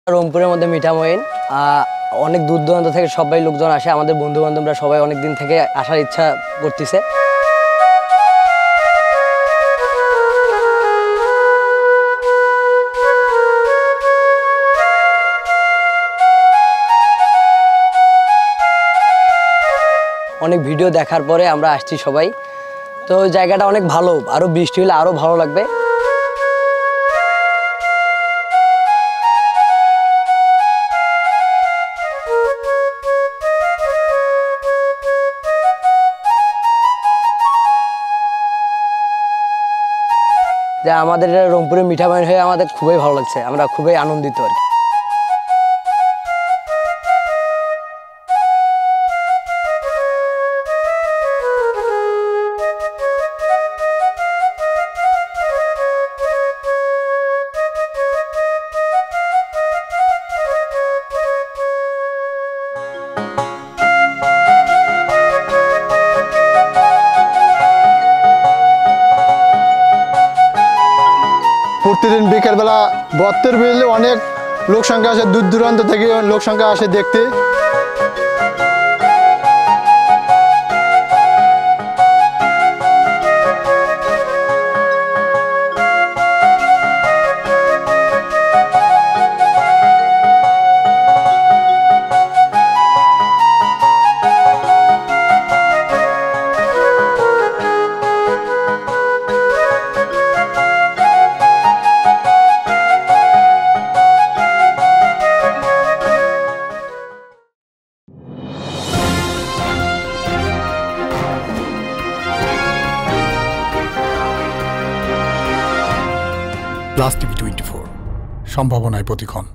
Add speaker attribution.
Speaker 1: রংপুরের মধ্যে মিঠামইন অনেক দূর দূরান্ত থেকে সবাই লোকজন আসে। আমাদের বন্ধু বান্ধবরা সবাই অনেক দিন থেকে আসার ইচ্ছা করতেছে। অনেক ভিডিও দেখার পরে আমরা আসছি সবাই। তো জায়গাটা অনেক ভালো, আরো বৃষ্টি হলে আরো ভালো লাগবে। যা আমাদের রংপুরের মিঠামইন হয়ে আমাদের খুবই ভালো লাগছে, আমরা খুবই আনন্দিত আর কি।
Speaker 2: প্রতিদিন বিকেলবেলা বত্তের বিলে অনেক লোক সংখ্যা আসে, দূর দূরান্ত থেকে লোক সংখ্যা আসে দেখতে।
Speaker 3: প্লাস টিভি 24 সম্ভাবনায় প্রতিক্ষণ।